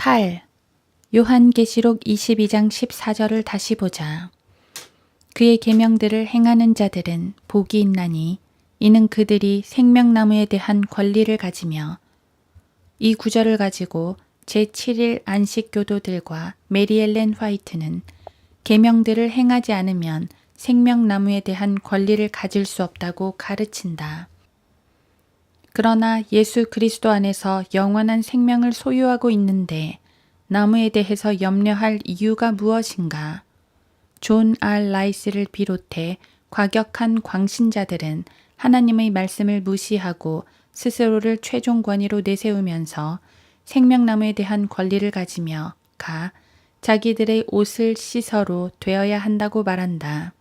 8. 요한계시록 22장 14절을 다시 보자. 그의 계명들을 행하는 자들은 복이 있나니 이는 그들이 생명나무에 대한 권리를 가지며, 이 구절을 가지고 제7일 안식교도들과 메리엘렌 화이트는 계명들을 행하지 않으면 생명나무에 대한 권리를 가질 수 없다고 가르친다. 그러나 예수 그리스도 안에서 영원한 생명을 소유하고 있는데 나무에 대해서 염려할 이유가 무엇인가? 존 R. 라이스를 비롯해 과격한 광신자들은 하나님의 말씀을 무시하고 스스로를 최종 권위로 내세우면서 생명나무에 대한 권리를 가지며 자기들의 옷을 씻어로 되어야 한다고 말한다.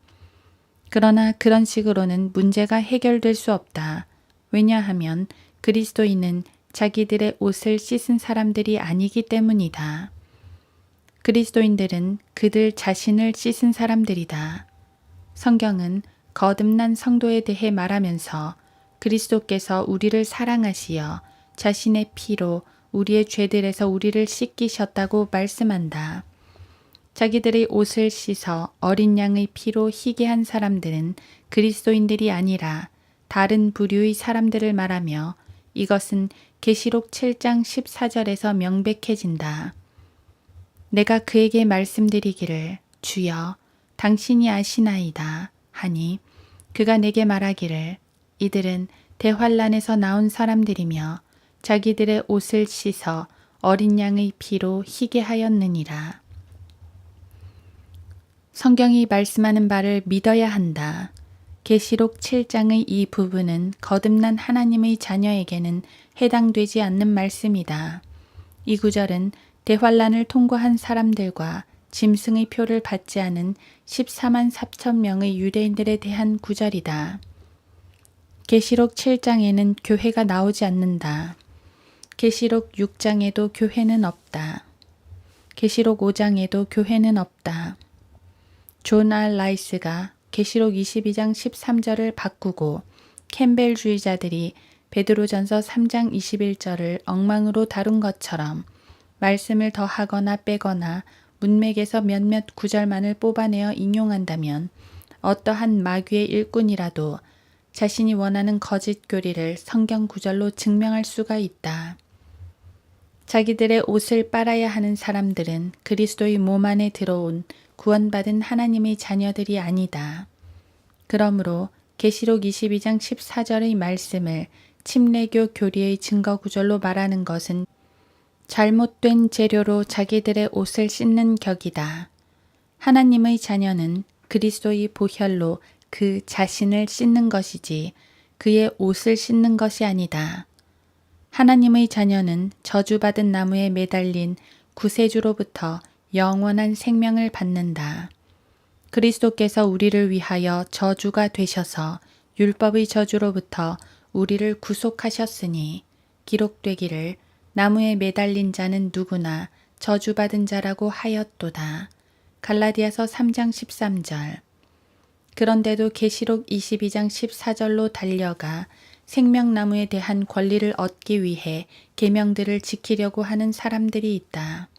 그러나 그런 식으로는 문제가 해결될 수 없다. 왜냐하면 그리스도인은 자기들의 옷을 씻은 사람들이 아니기 때문이다. 그리스도인들은 그들 자신을 씻은 사람들이다. 성경은 거듭난 성도에 대해 말하면서 그리스도께서 우리를 사랑하시어 자신의 피로 우리의 죄들에서 우리를 씻기셨다고 말씀한다. 자기들의 옷을 씻어 어린 양의 피로 희게 한 사람들은 그리스도인들이 아니라 다른 부류의 사람들을 말하며 이것은 계시록 7장 14절에서 명백해진다. 내가 그에게 말씀드리기를 주여 당신이 아시나이다 하니 그가 내게 말하기를 이들은 대환란에서 나온 사람들이며 자기들의 옷을 씻어 어린 양의 피로 희게 하였느니라. 성경이 말씀하는 바를 믿어야 한다. 계시록 7장의 이 부분은 거듭난 하나님의 자녀에게는 해당되지 않는 말씀이다. 이 구절은 대환란을 통과한 사람들과 짐승의 표를 받지 않은 14만 4천 명의 유대인들에 대한 구절이다. 계시록 7장에는 교회가 나오지 않는다. 계시록 6장에도 교회는 없다. 계시록 5장에도 교회는 없다. 존 R. 라이스가 계시록 22장 13절을 바꾸고 캠벨주의자들이 베드로전서 3장 21절을 엉망으로 다룬 것처럼 말씀을 더하거나 빼거나 문맥에서 몇몇 구절만을 뽑아내어 인용한다면 어떠한 마귀의 일꾼이라도 자신이 원하는 거짓 교리를 성경 구절로 증명할 수가 있다. 자기들의 옷을 빨아야 하는 사람들은 그리스도의 몸 안에 들어온 구원받은 하나님의 자녀들이 아니다. 그러므로 계시록 22장 14절의 말씀을 침례교 교리의 증거 구절로 말하는 것은 잘못된 재료로 자기들의 옷을 씻는 격이다. 하나님의 자녀는 그리스도의 보혈로 그 자신을 씻는 것이지 그의 옷을 씻는 것이 아니다. 하나님의 자녀는 저주받은 나무에 매달린 구세주로부터 영원한 생명을 받는다. 그리스도께서 우리를 위하여 저주가 되셔서 율법의 저주로부터 우리를 구속하셨으니 기록되기를 나무에 매달린 자는 누구나 저주받은 자라고 하였도다. 갈라디아서 3장 13절. 그런데도 계시록 22장 14절로 달려가 생명나무에 대한 권리를 얻기 위해 계명들을 지키려고 하는 사람들이 있다.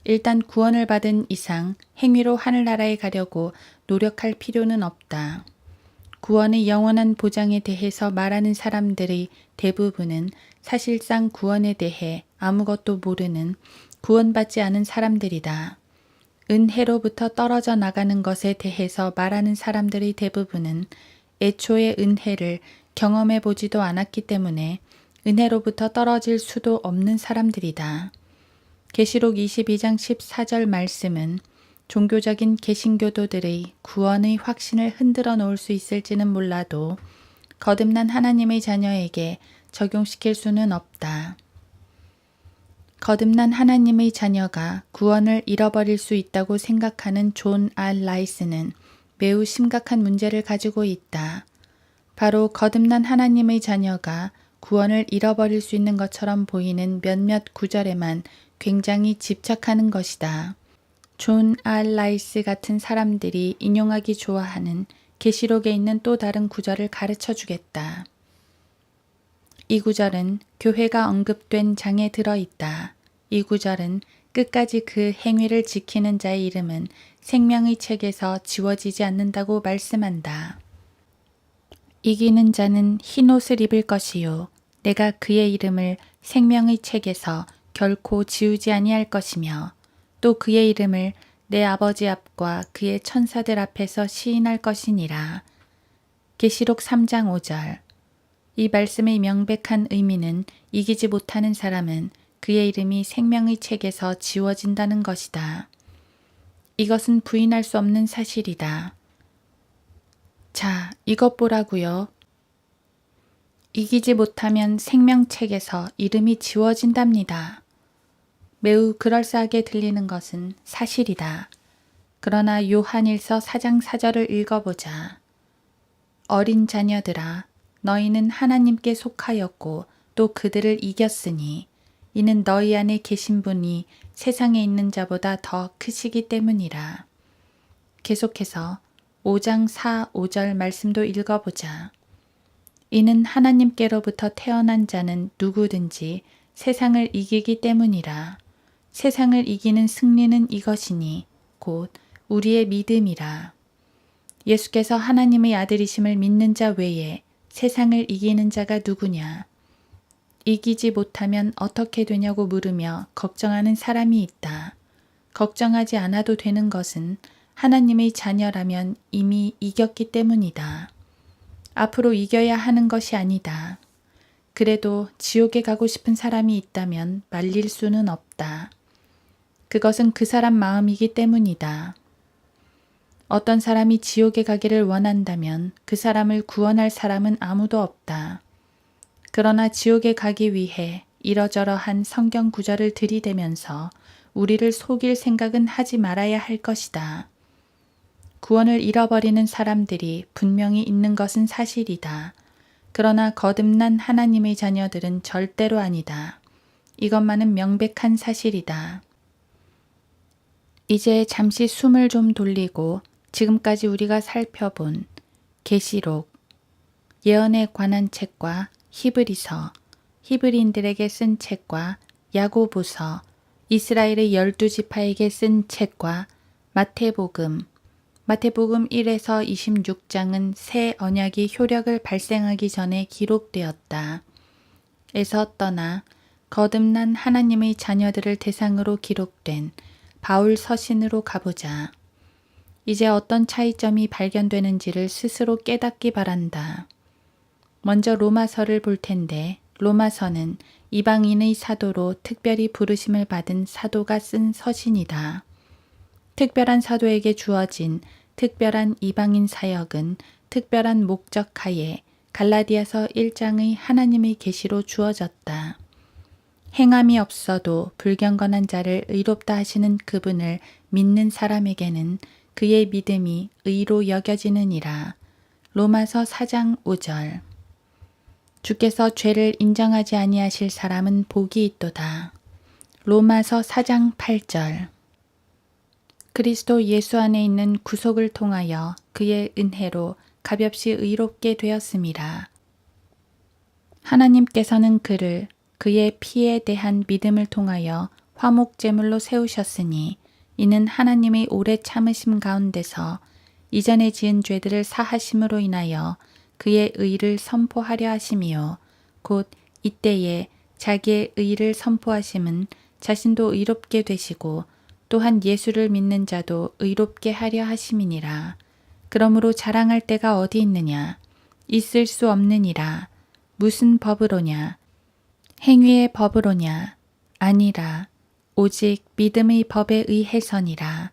일단 구원을 받은 이상 행위로 하늘나라에 가려고 노력할 필요는 없다. 구원의 영원한 보장에 대해서 말하는 사람들의 대부분은 사실상 구원에 대해 아무것도 모르는 구원받지 않은 사람들이다. 은혜로부터 떨어져 나가는 것에 대해서 말하는 사람들의 대부분은 애초에 은혜를 경험해 보지도 않았기 때문에 은혜로부터 떨어질 수도 없는 사람들이다. 계시록 22장 14절 말씀은 종교적인 개신교도들의 구원의 확신을 흔들어 놓을 수 있을지는 몰라도 거듭난 하나님의 자녀에게 적용시킬 수는 없다. 거듭난 하나님의 자녀가 구원을 잃어버릴 수 있다고 생각하는 존 R. 라이스는 매우 심각한 문제를 가지고 있다. 바로 거듭난 하나님의 자녀가 구원을 잃어버릴 수 있는 것처럼 보이는 몇몇 구절에만 굉장히 집착하는 것이다. 존 R. 라이스 같은 사람들이 인용하기 좋아하는 계시록에 있는 또 다른 구절을 가르쳐 주겠다. 이 구절은 교회가 언급된 장에 들어있다. 이 구절은 끝까지 그 행위를 지키는 자의 이름은 생명의 책에서 지워지지 않는다고 말씀한다. 이기는 자는 흰 옷을 입을 것이요 내가 그의 이름을 생명의 책에서 결코 지우지 아니할 것이며 또 그의 이름을 내 아버지 앞과 그의 천사들 앞에서 시인할 것이니라. 계시록 3장 5절. 이 말씀의 명백한 의미는 이기지 못하는 사람은 그의 이름이 생명의 책에서 지워진다는 것이다. 이것은 부인할 수 없는 사실이다. 자, 이것 보라고요. 이기지 못하면 생명책에서 이름이 지워진답니다. 매우 그럴싸하게 들리는 것은 사실이다. 그러나 요한일서 4장 4절을 읽어보자. 어린 자녀들아, 너희는 하나님께 속하였고 또 그들을 이겼으니 이는 너희 안에 계신 분이 세상에 있는 자보다 더 크시기 때문이라. 계속해서 5장 4, 5절 말씀도 읽어보자. 이는 하나님께로부터 태어난 자는 누구든지 세상을 이기기 때문이라. 세상을 이기는 승리는 이것이니 곧 우리의 믿음이라. 예수께서 하나님의 아들이심을 믿는 자 외에 세상을 이기는 자가 누구냐? 이기지 못하면 어떻게 되냐고 물으며 걱정하는 사람이 있다. 걱정하지 않아도 되는 것은 하나님의 자녀라면 이미 이겼기 때문이다. 앞으로 이겨야 하는 것이 아니다. 그래도 지옥에 가고 싶은 사람이 있다면 말릴 수는 없다. 그것은 그 사람 마음이기 때문이다. 어떤 사람이 지옥에 가기를 원한다면 그 사람을 구원할 사람은 아무도 없다. 그러나 지옥에 가기 위해 이러저러한 성경 구절을 들이대면서 우리를 속일 생각은 하지 말아야 할 것이다. 구원을 잃어버리는 사람들이 분명히 있는 것은 사실이다. 그러나 거듭난 하나님의 자녀들은 절대로 아니다. 이것만은 명백한 사실이다. 이제 잠시 숨을 좀 돌리고 지금까지 우리가 살펴본 계시록, 예언에 관한 책과 히브리서, 히브리인들에게 쓴 책과 야고보서, 이스라엘의 12지파에게 쓴 책과 마태복음 1에서 26장은 새 언약이 효력을 발생하기 전에 기록되었다. 에서 떠나 거듭난 하나님의 자녀들을 대상으로 기록된 바울 서신으로 가보자. 이제 어떤 차이점이 발견되는지를 스스로 깨닫기 바란다. 먼저 로마서를 볼 텐데 로마서는 이방인의 사도로 특별히 부르심을 받은 사도가 쓴 서신이다. 특별한 사도에게 주어진 특별한 이방인 사역은 특별한 목적 하에 갈라디아서 1장의 하나님의 계시로 주어졌다. 행함이 없어도 불경건한 자를 의롭다 하시는 그분을 믿는 사람에게는 그의 믿음이 의로 여겨지느니라. 로마서 4장 5절. 주께서 죄를 인정하지 아니하실 사람은 복이 있도다. 로마서 4장 8절. 그리스도 예수 안에 있는 구속을 통하여 그의 은혜로 값없이 의롭게 되었음이라. 하나님께서는 그를 그의 피에 대한 믿음을 통하여 화목제물로 세우셨으니 이는 하나님의 오래 참으심 가운데서 이전에 지은 죄들을 사하심으로 인하여 그의 의를 선포하려 하심이요 곧 이때에 자기의 의를 선포하심은 자신도 의롭게 되시고 또한 예수를 믿는 자도 의롭게 하려 하심이니라. 그러므로 자랑할 데가 어디 있느냐? 있을 수 없느니라. 무슨 법으로냐? 행위의 법으로냐? 아니라 오직 믿음의 법에 의해서니라.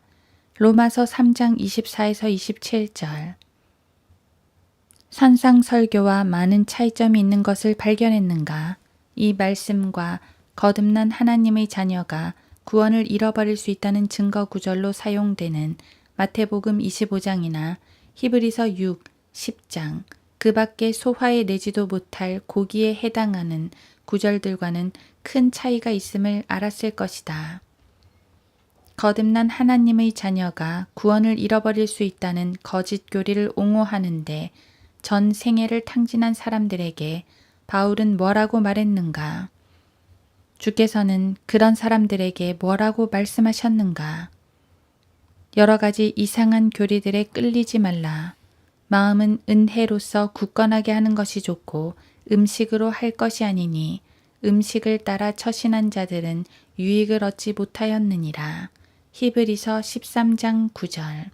로마서 3장 24에서 27절. 산상설교와 많은 차이점이 있는 것을 발견했는가? 이 말씀과 거듭난 하나님의 자녀가 구원을 잃어버릴 수 있다는 증거 구절로 사용되는 마태복음 25장이나 히브리서 6, 10장, 그 밖에 소화해 내지도 못할 고기에 해당하는 구절들과는 큰 차이가 있음을 알았을 것이다. 거듭난 하나님의 자녀가 구원을 잃어버릴 수 있다는 거짓 교리를 옹호하는데 전 생애를 탕진한 사람들에게 바울은 뭐라고 말했는가? 주께서는 그런 사람들에게 뭐라고 말씀하셨는가? 여러 가지 이상한 교리들에 끌리지 말라. 마음은 은혜로서 굳건하게 하는 것이 좋고 음식으로 할 것이 아니니 음식을 따라 처신한 자들은 유익을 얻지 못하였느니라. 히브리서 13장 9절.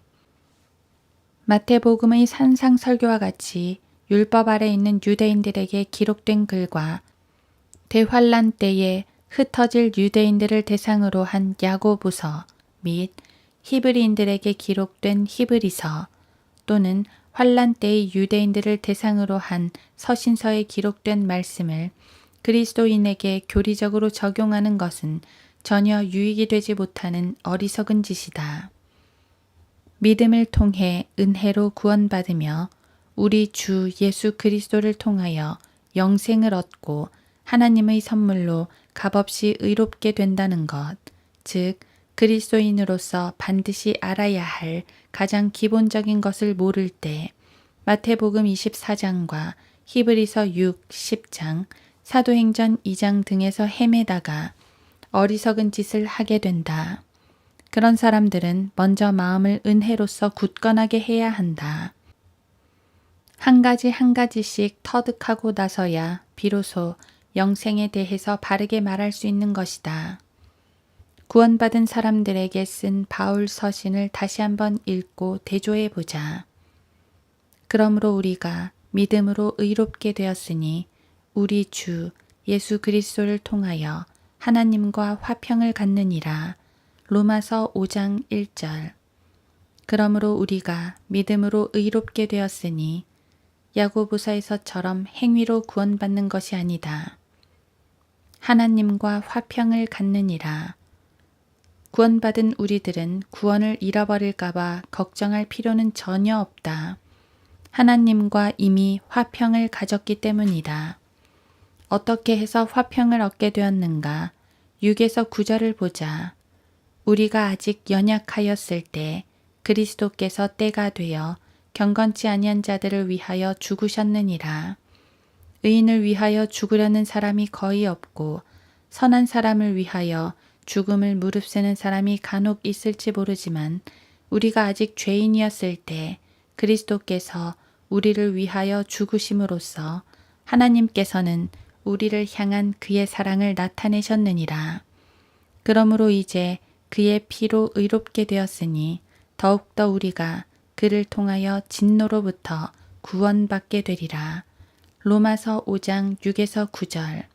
마태복음의 산상설교와 같이 율법 아래 있는 유대인들에게 기록된 글과 대환란 때에 흩어질 유대인들을 대상으로 한 야고보서 및 히브리인들에게 기록된 히브리서 또는 환란 때의 유대인들을 대상으로 한 서신서에 기록된 말씀을 그리스도인에게 교리적으로 적용하는 것은 전혀 유익이 되지 못하는 어리석은 짓이다. 믿음을 통해 은혜로 구원받으며 우리 주 예수 그리스도를 통하여 영생을 얻고 하나님의 선물로 값없이 의롭게 된다는 것, 즉 그리스도인으로서 반드시 알아야 할 가장 기본적인 것을 모를 때 마태복음 24장과 히브리서 6, 10장, 사도행전 2장 등에서 헤매다가 어리석은 짓을 하게 된다. 그런 사람들은 먼저 마음을 은혜로서 굳건하게 해야 한다. 한 가지 한 가지씩 터득하고 나서야 비로소 영생에 대해서 바르게 말할 수 있는 것이다. 구원받은 사람들에게 쓴 바울 서신을 다시 한번 읽고 대조해 보자. 그러므로 우리가 믿음으로 의롭게 되었으니 우리 주 예수 그리스도를 통하여 하나님과 화평을 갖느니라. 로마서 5장 1절. 그러므로 우리가 믿음으로 의롭게 되었으니 야고보서에서처럼 행위로 구원받는 것이 아니다. 하나님과 화평을 갖느니라. 구원받은 우리들은 구원을 잃어버릴까봐 걱정할 필요는 전혀 없다. 하나님과 이미 화평을 가졌기 때문이다. 어떻게 해서 화평을 얻게 되었는가? 6에서 9절을 보자. 우리가 아직 연약하였을 때 그리스도께서 때가 되어 경건치 아니한 자들을 위하여 죽으셨느니라. 의인을 위하여 죽으려는 사람이 거의 없고 선한 사람을 위하여 죽음을 무릅쓰는 사람이 간혹 있을지 모르지만 우리가 아직 죄인이었을 때 그리스도께서 우리를 위하여 죽으심으로써 하나님께서는 우리를 향한 그의 사랑을 나타내셨느니라. 그러므로 이제 그의 피로 의롭게 되었으니 더욱더 우리가 그를 통하여 진노로부터 구원받게 되리라. 로마서 5장 6에서 9절.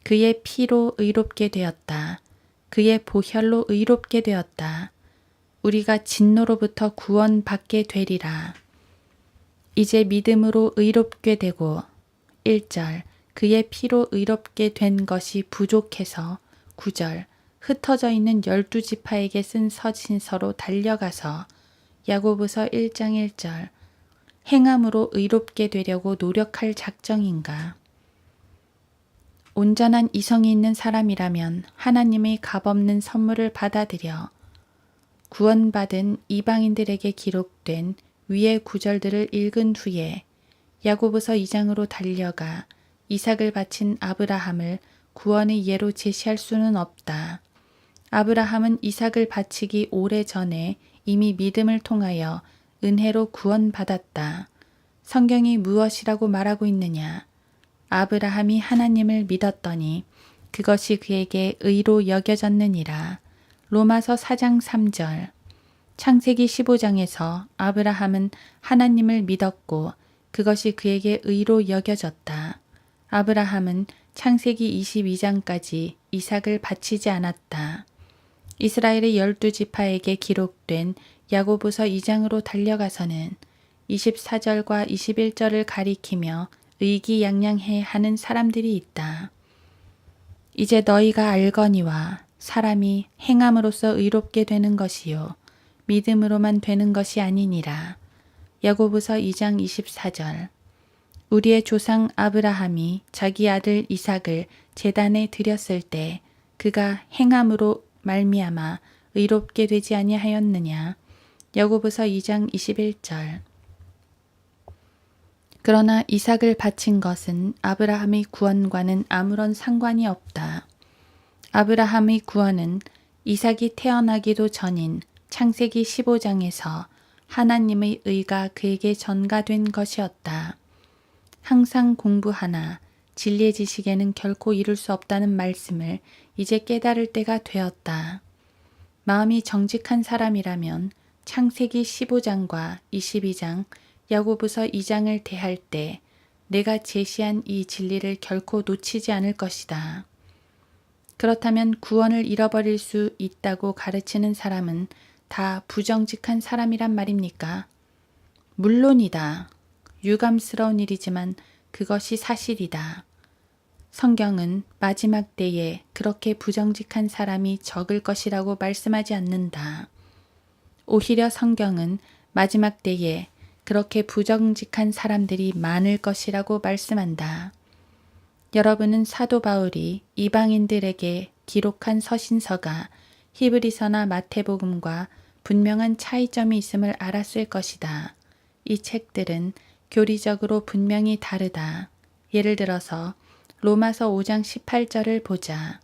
그의 피로 의롭게 되었다. 그의 보혈로 의롭게 되었다. 우리가 진노로부터 구원받게 되리라. 이제 믿음으로 의롭게 되고 1절 그의 피로 의롭게 된 것이 부족해서 9절 흩어져 있는 12지파에게 쓴 서신서로 달려가서 야고보서 1장 1절 행함으로 의롭게 되려고 노력할 작정인가? 온전한 이성이 있는 사람이라면 하나님의 값없는 선물을 받아들여 구원받은 이방인들에게 기록된 위의 구절들을 읽은 후에 야고보서 2장으로 달려가 이삭을 바친 아브라함을 구원의 예로 제시할 수는 없다. 아브라함은 이삭을 바치기 오래전에 이미 믿음을 통하여 은혜로 구원받았다. 성경이 무엇이라고 말하고 있느냐? 아브라함이 하나님을 믿었더니 그것이 그에게 의로 여겨졌느니라. 로마서 4장 3절. 창세기 15장에서 아브라함은 하나님을 믿었고 그것이 그에게 의로 여겨졌다. 아브라함은 창세기 22장까지 이삭을 바치지 않았다. 이스라엘의 12지파에게 기록된 야고보서 2장으로 달려가서는 24절과 21절을 가리키며 의기양양해 하는 사람들이 있다. 이제 너희가 알거니와 사람이 행함으로써 의롭게 되는 것이요 믿음으로만 되는 것이 아니니라. 야고보서 2장 24절. 우리의 조상 아브라함이 자기 아들 이삭을 제단에 드렸을 때 그가 행함으로 말미암아 의롭게 되지 아니하였느냐. 야고보서 2장 21절. 그러나 이삭을 바친 것은 아브라함의 구원과는 아무런 상관이 없다. 아브라함의 구원은 이삭이 태어나기도 전인 창세기 15장에서 하나님의 의가 그에게 전가된 것이었다. 항상 공부하나 진리의 지식에는 결코 이룰 수 없다는 말씀을 이제 깨달을 때가 되었다. 마음이 정직한 사람이라면 창세기 15장과 22장, 야고보서 2장을 대할 때 내가 제시한 이 진리를 결코 놓치지 않을 것이다. 그렇다면 구원을 잃어버릴 수 있다고 가르치는 사람은 다 부정직한 사람이란 말입니까? 물론이다. 유감스러운 일이지만 그것이 사실이다. 성경은 마지막 때에 그렇게 부정직한 사람이 적을 것이라고 말씀하지 않는다. 오히려 성경은 마지막 때에 그렇게 부정직한 사람들이 많을 것이라고 말씀한다. 여러분은 사도 바울이 이방인들에게 기록한 서신서가 히브리서나 마태복음과 분명한 차이점이 있음을 알았을 것이다. 이 책들은 교리적으로 분명히 다르다. 예를 들어서 로마서 5장 18절을 보자.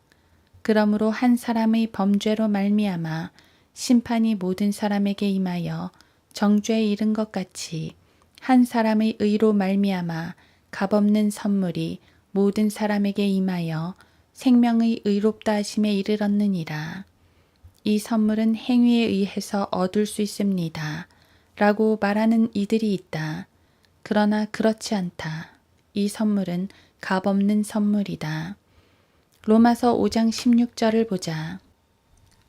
그러므로 한 사람의 범죄로 말미암아 심판이 모든 사람에게 임하여 정죄에 이른 것 같이 한 사람의 의로 말미암아 값없는 선물이 모든 사람에게 임하여 생명의 의롭다 하심에 이르렀느니라. 이 선물은 행위에 의해서 얻을 수 있습니다. 라고 말하는 이들이 있다. 그러나 그렇지 않다. 이 선물은 값없는 선물이다. 로마서 5장 16절을 보자.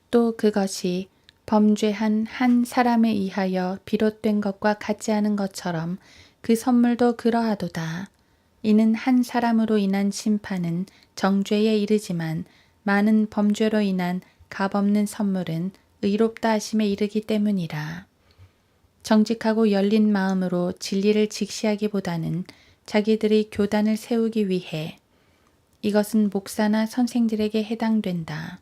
또 그것이 범죄한 한 사람에 의하여 비롯된 것과 같지 않은 것처럼 그 선물도 그러하도다. 이는 한 사람으로 인한 심판은 정죄에 이르지만 많은 범죄로 인한 값없는 선물은 의롭다 하심에 이르기 때문이라. 정직하고 열린 마음으로 진리를 직시하기보다는 자기들의 교단을 세우기 위해 이것은 목사나 선생들에게 해당된다.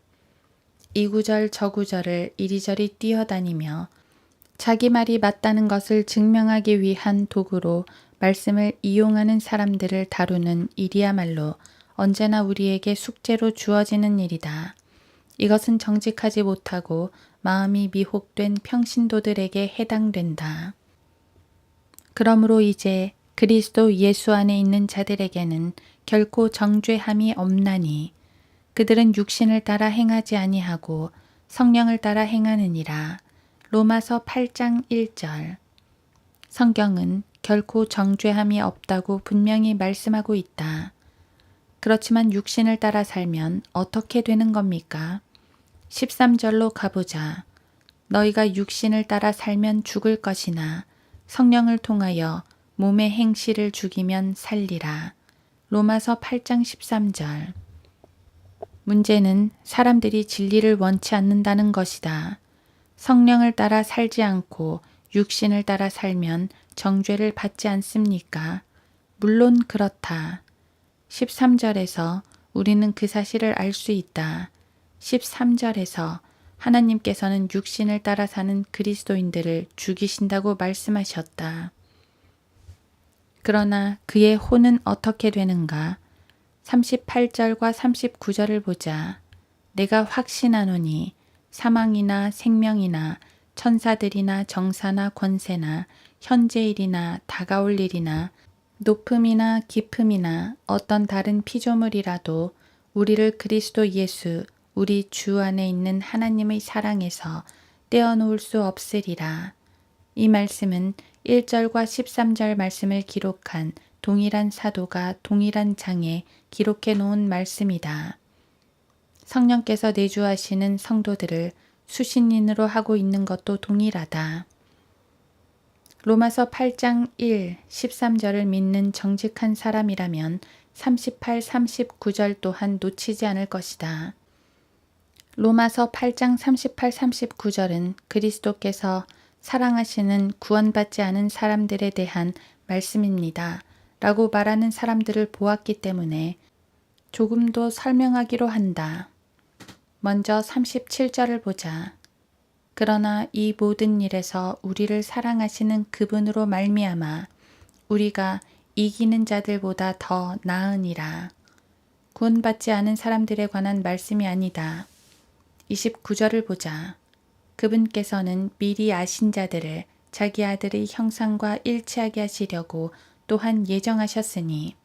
이 구절 저 구절을 이리저리 뛰어다니며 자기 말이 맞다는 것을 증명하기 위한 도구로 말씀을 이용하는 사람들을 다루는 일이야말로 언제나 우리에게 숙제로 주어지는 일이다. 이것은 정직하지 못하고 마음이 미혹된 평신도들에게 해당된다. 그러므로 이제 그리스도 예수 안에 있는 자들에게는 결코 정죄함이 없나니 그들은 육신을 따라 행하지 아니하고 성령을 따라 행하느니라. 로마서 8장 1절. 성경은 결코 정죄함이 없다고 분명히 말씀하고 있다. 그렇지만 육신을 따라 살면 어떻게 되는 겁니까? 13절로 가보자. 너희가 육신을 따라 살면 죽을 것이나 성령을 통하여 몸의 행실을 죽이면 살리라. 로마서 8장 13절. 문제는 사람들이 진리를 원치 않는다는 것이다. 성령을 따라 살지 않고 육신을 따라 살면 정죄를 받지 않습니까? 물론 그렇다. 13절에서 우리는 그 사실을 알 수 있다. 13절에서 하나님께서는 육신을 따라 사는 그리스도인들을 죽이신다고 말씀하셨다. 그러나 그의 혼은 어떻게 되는가? 38절과 39절을 보자. 내가 확신하노니 사망이나 생명이나 천사들이나 정사나 권세나 현재일이나 다가올 일이나 높음이나 깊음이나 어떤 다른 피조물이라도 우리를 그리스도 예수 우리 주 안에 있는 하나님의 사랑에서 떼어놓을 수 없으리라. 이 말씀은 1절과 13절 말씀을 기록한 동일한 사도가 동일한 장에 기록해 놓은 말씀이다. 성령께서 내주하시는 성도들을 수신인으로 하고 있는 것도 동일하다. 로마서 8장 1, 13절을 믿는 정직한 사람이라면 38, 39절 또한 놓치지 않을 것이다. 로마서 8장 38, 39절은 그리스도께서 사랑하시는 구원받지 않은 사람들에 대한 말씀입니다. 라고 말하는 사람들을 보았기 때문에 조금 더 설명하기로 한다. 먼저 37절을 보자. 그러나 이 모든 일에서 우리를 사랑하시는 그분으로 말미암아 우리가 이기는 자들보다 더 나으니라. 구원받지 않은 사람들에 관한 말씀이 아니다. 29절을 보자. 그분께서는 미리 아신 자들을 자기 아들의 형상과 일치하게 하시려고 또한 예정하셨으니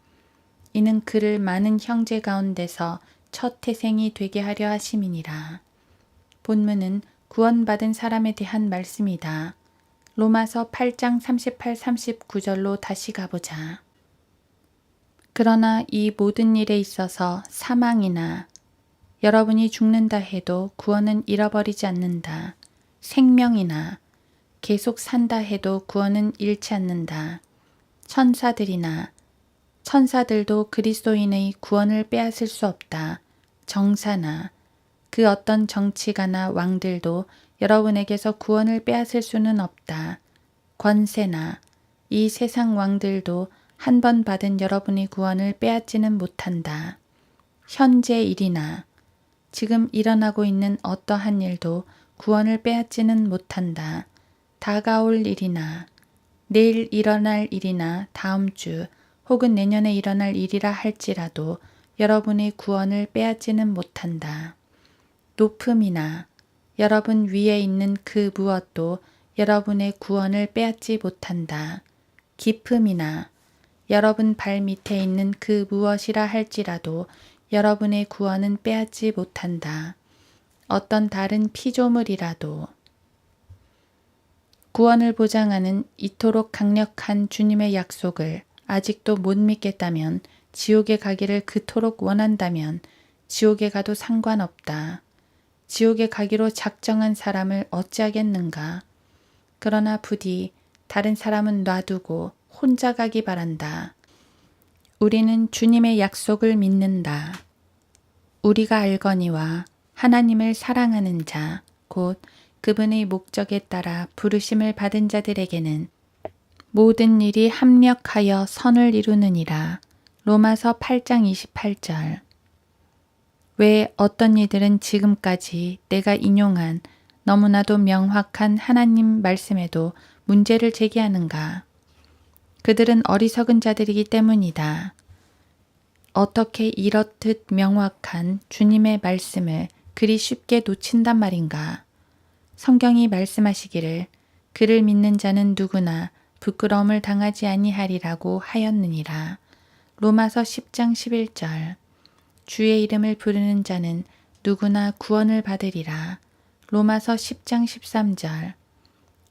이는 그를 많은 형제 가운데서 첫 태생이 되게 하려 하심이니라. 본문은 구원받은 사람에 대한 말씀이다. 로마서 8장 38, 39절로 다시 가보자. 그러나 이 모든 일에 있어서 사망이나 여러분이 죽는다 해도 구원은 잃어버리지 않는다. 생명이나 계속 산다 해도 구원은 잃지 않는다. 천사들이나 천사들도 그리스도인의 구원을 빼앗을 수 없다. 정사나 그 어떤 정치가나 왕들도 여러분에게서 구원을 빼앗을 수는 없다. 권세나 이 세상 왕들도 한 번 받은 여러분의 구원을 빼앗지는 못한다. 현재 일이나 지금 일어나고 있는 어떠한 일도 구원을 빼앗지는 못한다. 다가올 일이나 내일 일어날 일이나 다음 주 혹은 내년에 일어날 일이라 할지라도 여러분의 구원을 빼앗지는 못한다. 높음이나 여러분 위에 있는 그 무엇도 여러분의 구원을 빼앗지 못한다. 깊음이나 여러분 발 밑에 있는 그 무엇이라 할지라도 여러분의 구원은 빼앗지 못한다. 어떤 다른 피조물이라도 구원을 보장하는 이토록 강력한 주님의 약속을 아직도 못 믿겠다면, 지옥에 가기를 그토록 원한다면 지옥에 가도 상관없다. 지옥에 가기로 작정한 사람을 어찌하겠는가. 그러나 부디 다른 사람은 놔두고 혼자 가기 바란다. 우리는 주님의 약속을 믿는다. 우리가 알거니와 하나님을 사랑하는 자, 곧 그분의 목적에 따라 부르심을 받은 자들에게는 모든 일이 합력하여 선을 이루느니라. 로마서 8장 28절. 왜 어떤 이들은 지금까지 내가 인용한 너무나도 명확한 하나님 말씀에도 문제를 제기하는가? 그들은 어리석은 자들이기 때문이다. 어떻게 이렇듯 명확한 주님의 말씀을 그리 쉽게 놓친단 말인가? 성경이 말씀하시기를 그를 믿는 자는 누구나 부끄러움을 당하지 아니하리라고 하였느니라. 로마서 10장 11절. 주의 이름을 부르는 자는 누구나 구원을 받으리라. 로마서 10장 13절.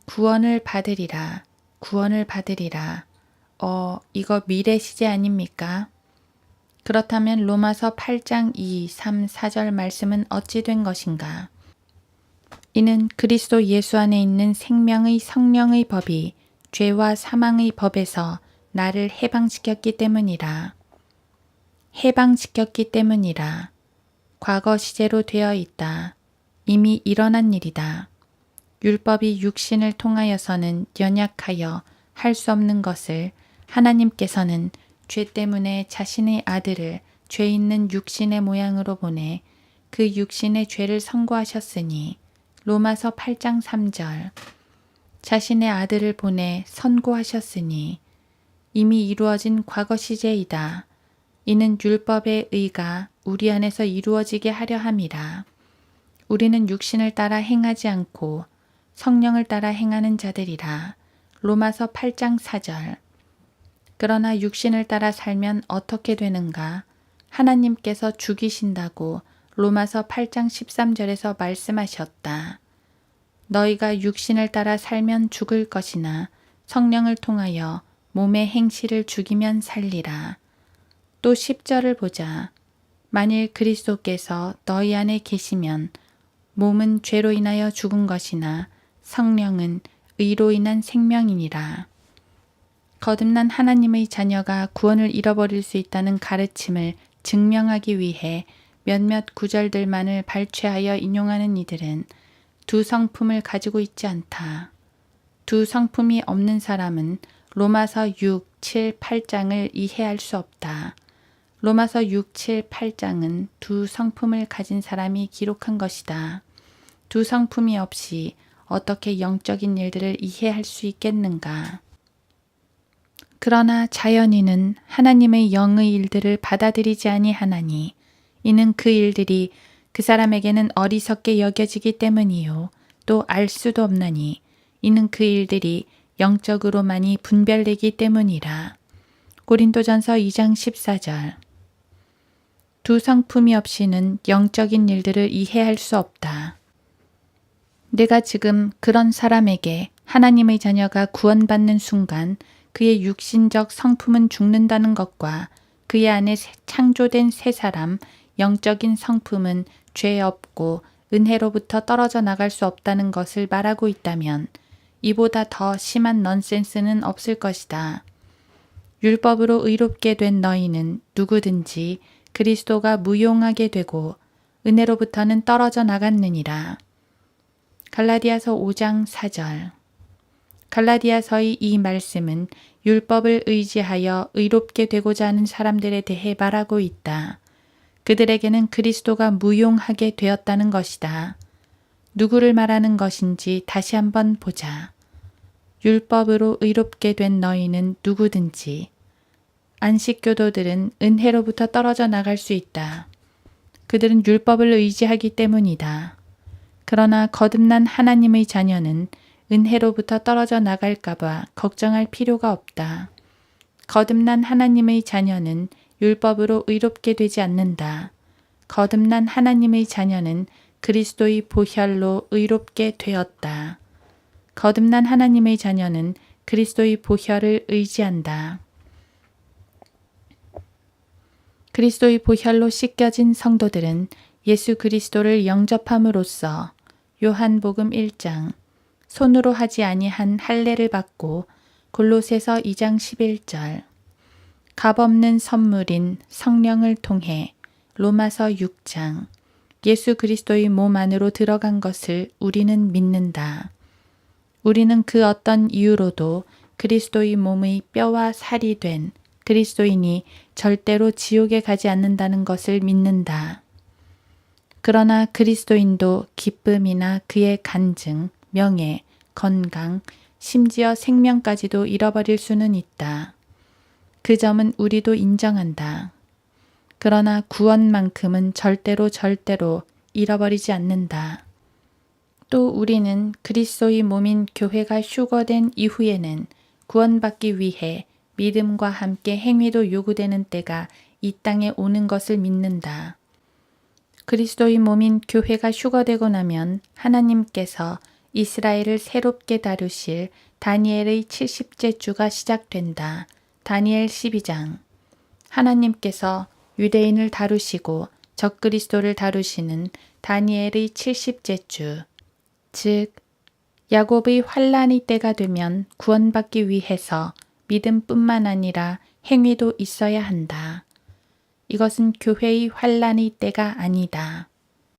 구원을 받으리라. 구원을 받으리라. 이거 미래 시제 아닙니까? 그렇다면 로마서 8장 2, 3, 4절 말씀은 어찌 된 것인가? 이는 그리스도 예수 안에 있는 생명의 성령의 법이 죄와 사망의 법에서 나를 해방시켰기 때문이라. 해방시켰기 때문이라. 과거 시제로 되어 있다. 이미 일어난 일이다. 율법이 육신을 통하여서는 연약하여 할 수 없는 것을 하나님께서는 죄 때문에 자신의 아들을 죄 있는 육신의 모양으로 보내 그 육신의 죄를 선고하셨으니 로마서 8장 3절. 자신의 아들을 보내 선고하셨으니 이미 이루어진 과거 시제이다. 이는 율법의 의가 우리 안에서 이루어지게 하려 함이라. 우리는 육신을 따라 행하지 않고 성령을 따라 행하는 자들이라. 로마서 8장 4절. 그러나 육신을 따라 살면 어떻게 되는가? 하나님께서 죽이신다고 로마서 8장 13절에서 말씀하셨다. 너희가 육신을 따라 살면 죽을 것이나 성령을 통하여 몸의 행실을 죽이면 살리라. 또 10절을 보자. 만일 그리스도께서 너희 안에 계시면 몸은 죄로 인하여 죽은 것이나 성령은 의로 인한 생명이니라. 거듭난 하나님의 자녀가 구원을 잃어버릴 수 있다는 가르침을 증명하기 위해 몇몇 구절들만을 발췌하여 인용하는 이들은 두 성품을 가지고 있지 않다. 두 성품이 없는 사람은 로마서 6, 7, 8장을 이해할 수 없다. 로마서 6, 7, 8장은 두 성품을 가진 사람이 기록한 것이다. 두 성품이 없이 어떻게 영적인 일들을 이해할 수 있겠는가? 그러나 자연인은 하나님의 영의 일들을 받아들이지 아니하나니 이는 그 일들이 그 사람에게는 어리석게 여겨지기 때문이요 또 알 수도 없나니 이는 그 일들이 영적으로만이 분별되기 때문이라. 고린도전서 2장 14절. 두 성품이 없이는 영적인 일들을 이해할 수 없다. 내가 지금 그런 사람에게 하나님의 자녀가 구원받는 순간 그의 육신적 성품은 죽는다는 것과 그의 안에 창조된 새 사람, 영적인 성품은 죄 없고 은혜로부터 떨어져 나갈 수 없다는 것을 말하고 있다면 이보다 더 심한 넌센스는 없을 것이다. 율법으로 의롭게 된 너희는 누구든지 그리스도가 무용하게 되고 은혜로부터는 떨어져 나갔느니라. 갈라디아서 5장 4절. 갈라디아서의 이 말씀은 율법을 의지하여 의롭게 되고자 하는 사람들에 대해 말하고 있다. 그들에게는 그리스도가 무용하게 되었다는 것이다. 누구를 말하는 것인지 다시 한번 보자. 율법으로 의롭게 된 너희는 누구든지. 안식교도들은 은혜로부터 떨어져 나갈 수 있다. 그들은 율법을 의지하기 때문이다. 그러나 거듭난 하나님의 자녀는 은혜로부터 떨어져 나갈까봐 걱정할 필요가 없다. 거듭난 하나님의 자녀는 율법으로 의롭게 되지 않는다. 거듭난 하나님의 자녀는 그리스도의 보혈로 의롭게 되었다. 거듭난 하나님의 자녀는 그리스도의 보혈을 의지한다. 그리스도의 보혈로 씻겨진 성도들은 예수 그리스도를 영접함으로써 요한복음 1장 손으로 하지 아니한 할례를 받고 골로새서 2장 11절 값없는 선물인 성령을 통해 로마서 6장 예수 그리스도의 몸 안으로 들어간 것을 우리는 믿는다. 우리는 그 어떤 이유로도 그리스도의 몸의 뼈와 살이 된 그리스도인이 절대로 지옥에 가지 않는다는 것을 믿는다. 그러나 그리스도인도 기쁨이나 그의 간증, 명예, 건강, 심지어 생명까지도 잃어버릴 수는 있다. 그 점은 우리도 인정한다. 그러나 구원만큼은 절대로 잃어버리지 않는다. 또 우리는 그리스도의 몸인 교회가 휴거된 이후에는 구원받기 위해 믿음과 함께 행위도 요구되는 때가 이 땅에 오는 것을 믿는다. 그리스도의 몸인 교회가 휴거되고 나면 하나님께서 이스라엘을 새롭게 다루실 다니엘의 70째 주가 시작된다. 다니엘 12장. 하나님께서 유대인을 다루시고 적그리스도를 다루시는 다니엘의 70째 주. 즉 야곱의 환난의 때가 되면 구원받기 위해서 믿음뿐만 아니라 행위도 있어야 한다. 이것은 교회의 환난의 때가 아니다.